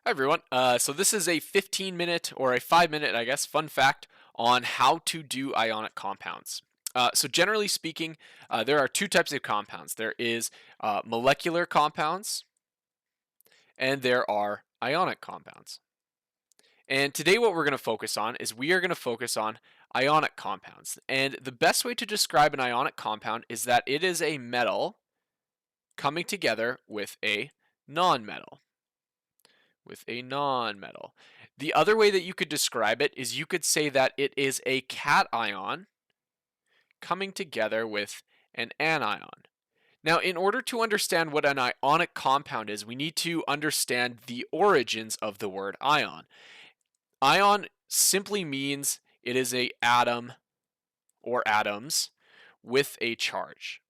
Hi everyone. So this is a 15-minute or a 5-minute, I guess, fun fact on how to do ionic compounds. So generally speaking, there are two types of compounds. There is molecular compounds and there are ionic compounds. And today what we're going to focus on is we are going to focus on ionic compounds. And the best way to describe an ionic compound is that it is a metal coming together with a nonmetal. The other way that you could describe it is you could say that it is a cation coming together with an anion. Now, in order to understand what an ionic compound is, we need to understand the origins of the word ion. Ion simply means it is a atom or atoms with a charge.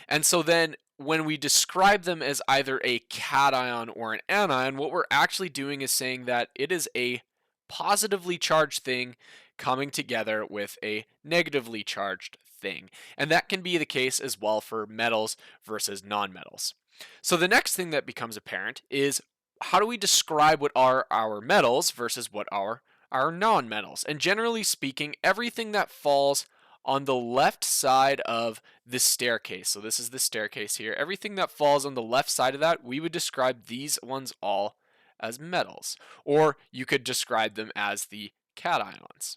And so then when we describe them as either a cation or an anion, what we're actually doing is saying that it is a positively charged thing coming together with a negatively charged thing. And that can be the case as well for metals versus nonmetals. So the next thing that becomes apparent is how do we describe what are our metals versus what are our nonmetals? And generally speaking, everything that falls on the left side of the staircase. So this is the staircase here. Everything that falls on the left side of that, we would describe these ones all as metals. Or you could describe them as the cations.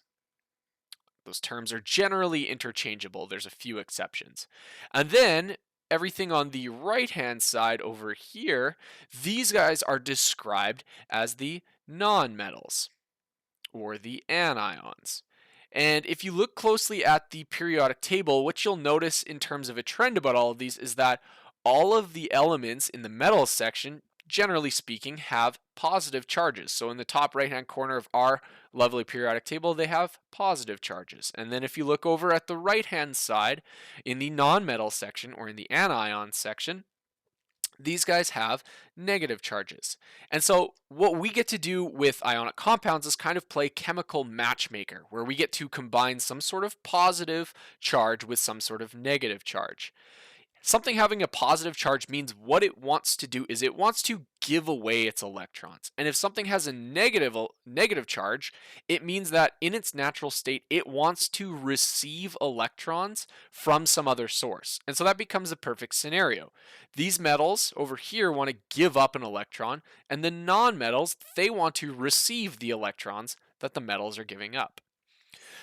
Those terms are generally interchangeable. There's a few exceptions. And then everything on the right-hand side over here, these guys are described as the nonmetals or the anions. And if you look closely at the periodic table, what you'll notice in terms of a trend about all of these is that all of the elements in the metals section, generally speaking, have positive charges. So in the top right-hand corner of our lovely periodic table, they have positive charges. And then if you look over at the right-hand side in the non-metal section or in the anion section, these guys have negative charges. And so what we get to do with ionic compounds is kind of play chemical matchmaker, where we get to combine some sort of positive charge with some sort of negative charge. Something having a positive charge means what it wants to do is it wants to give away its electrons. And if something has a negative charge, it means that in its natural state, it wants to receive electrons from some other source. And so that becomes a perfect scenario. These metals over here want to give up an electron, and the nonmetals, they want to receive the electrons that the metals are giving up.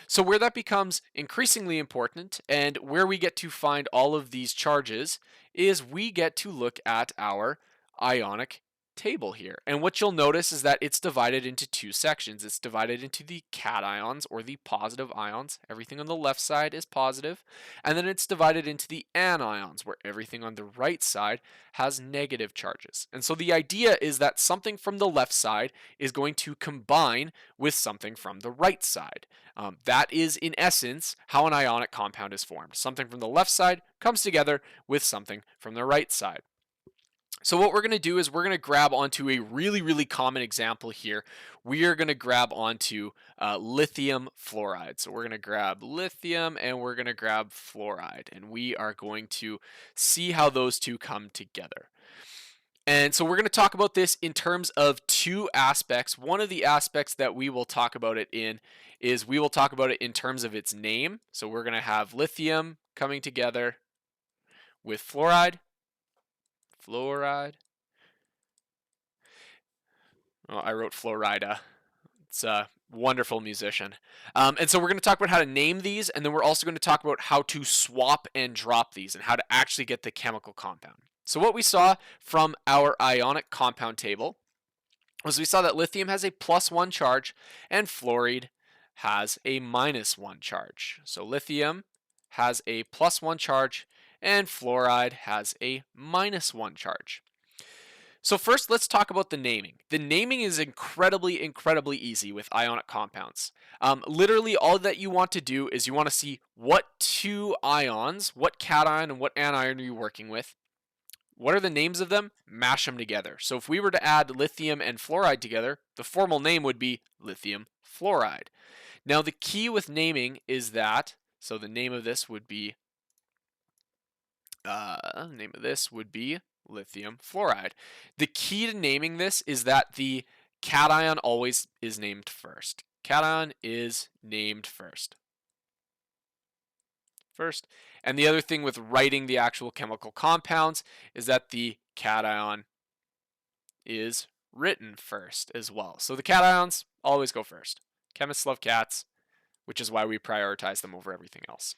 So where that becomes increasingly important and where we get to find all of these charges is we get to look at our ionic table here. And what you'll notice is that it's divided into two sections. It's divided into the cations or the positive ions. Everything on the left side is positive. And then it's divided into the anions where everything on the right side has negative charges. And so the idea is that something from the left side is going to combine with something from the right side. That is, in essence, how an ionic compound is formed. Something from the left side comes together with something from the right side. So what we're going to do is we're going to grab onto a really common example here. We are going to grab onto lithium fluoride. So we're going to grab lithium and we're going to grab fluoride. And we are going to see how those two come together. And so we're going to talk about this in terms of two aspects. One of the aspects that we will talk about it in is we will talk about it in terms of its name. So we're going to have lithium coming together with fluoride. Oh, I wrote Florida. It's a wonderful musician. And so we're going to talk about how to name these, and then we're also going to talk about how to swap and drop these and how to actually get the chemical compound. So what we saw from our ionic compound table was we saw that lithium has a +1 charge and fluoride has a -1 charge. So lithium has a +1 charge and fluoride has a -1 charge. So first, let's talk about the naming. The naming is incredibly easy with ionic compounds. Literally, all that you want to do is you want to see what two ions, what cation and what anion are you working with. What are the names of them? Mash them together. So if we were to add lithium and fluoride together, the formal name would be lithium fluoride. Now the key with naming is that, so the name of this would be lithium fluoride. The key to naming this is that the cation always is named first. Cation is named first. And the other thing with writing the actual chemical compounds is that the cation is written first as well. So the cations always go first. Chemists love cats, which is why we prioritize them over everything else.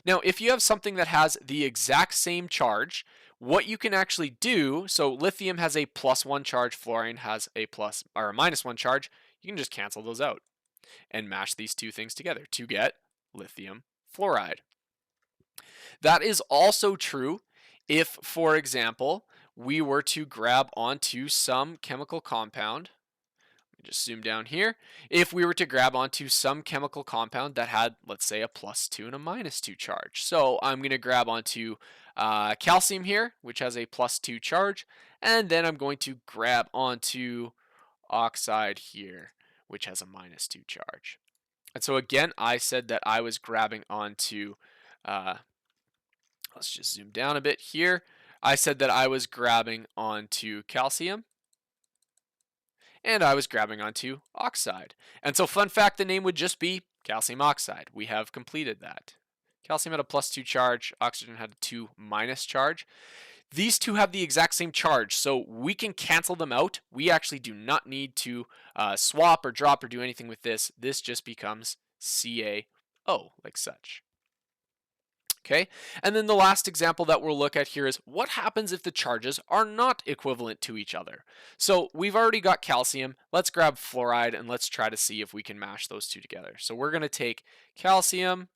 Now, if you have something that has the exact same charge, what you can actually do, so lithium has a +1 charge, fluorine has a plus or a -1 charge, you can just cancel those out and mash these two things together to get lithium fluoride. That is also true if, for example, we were to grab onto some chemical compound. Let me just zoom down here. If we were to grab onto some chemical compound that had, let's say, a +2 and a -2 charge. So I'm going to grab onto calcium here, which has a +2 charge, and then I'm going to grab onto oxide here, which has a -2 charge. And so again, I said that I was grabbing onto let's just zoom down a bit here. I said that I was grabbing onto calcium and I was grabbing onto oxide. And so fun fact, the name would just be calcium oxide. We have completed that. Calcium had a +2 charge, oxygen had a 2- charge. These two have the exact same charge, so we can cancel them out. We actually do not need to swap or drop or do anything with this. This just becomes CaO, like such. Okay, and then the last example that we'll look at here is what happens if the charges are not equivalent to each other. So we've already got calcium. Let's grab fluoride and let's try to see if we can mash those two together. So we're going to take calcium,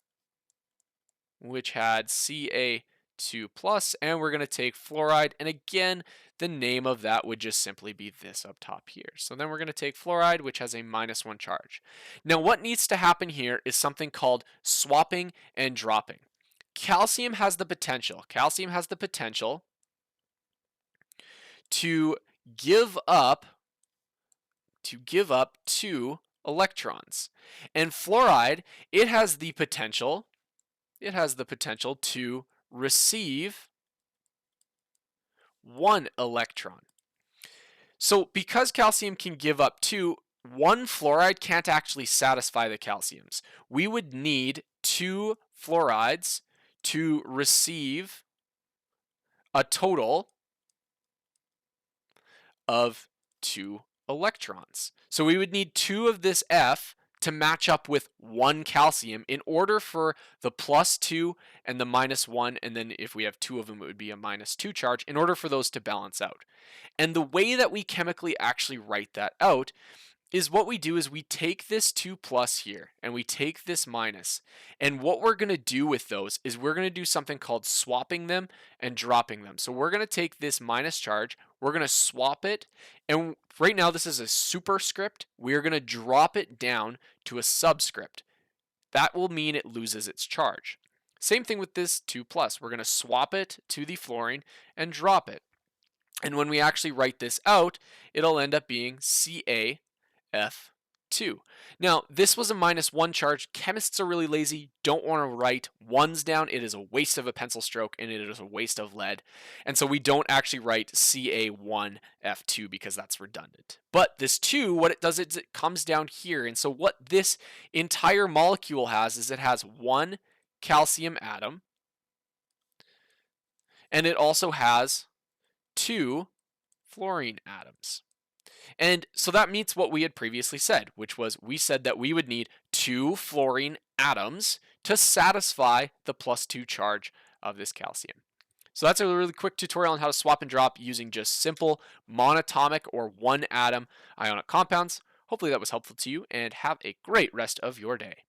which had Ca2+, and we're going to take fluoride, and again, the name of that would just simply be this up top here. So then we're going to take fluoride, which has a -1 charge. Now what needs to happen here is something called swapping and dropping. Calcium has the potential to give up 2 electrons. And fluoride, it has the potential to receive 1 electron. So because calcium can give up 2, 1 fluoride can't actually satisfy the calciums. We would need 2 fluorides to receive a total of 2 electrons. So we would need 2 of this F to match up with 1 calcium in order for the +2 and the -1, and then if we have 2 of them, it would be a -2 charge, in order for those to balance out. And the way that we chemically actually write that out is what we do is we take this 2+ here and we take this minus, and what we're going to do with those is we're going to do something called swapping them and dropping them. So we're going to take this minus charge, we're going to swap it, and right now this is a superscript. We're going to drop it down to a subscript. That will mean it loses its charge. Same thing with this 2+. We're going to swap it to the fluorine and drop it. And when we actually write this out, it'll end up being Ca F2. Now, this was a -1 charge. Chemists are really lazy, don't want to write ones down. It is a waste of a pencil stroke and it is a waste of lead. And so we don't actually write Ca1F2 because that's redundant. But this 2, what it does is it comes down here. And so what this entire molecule has is it has 1 calcium atom, and it also has 2 fluorine atoms. And so that meets what we had previously said, which was we said that we would need 2 fluorine atoms to satisfy the +2 charge of this calcium. So that's a really quick tutorial on how to swap and drop using just simple monatomic or 1 atom ionic compounds. Hopefully that was helpful to you, and have a great rest of your day.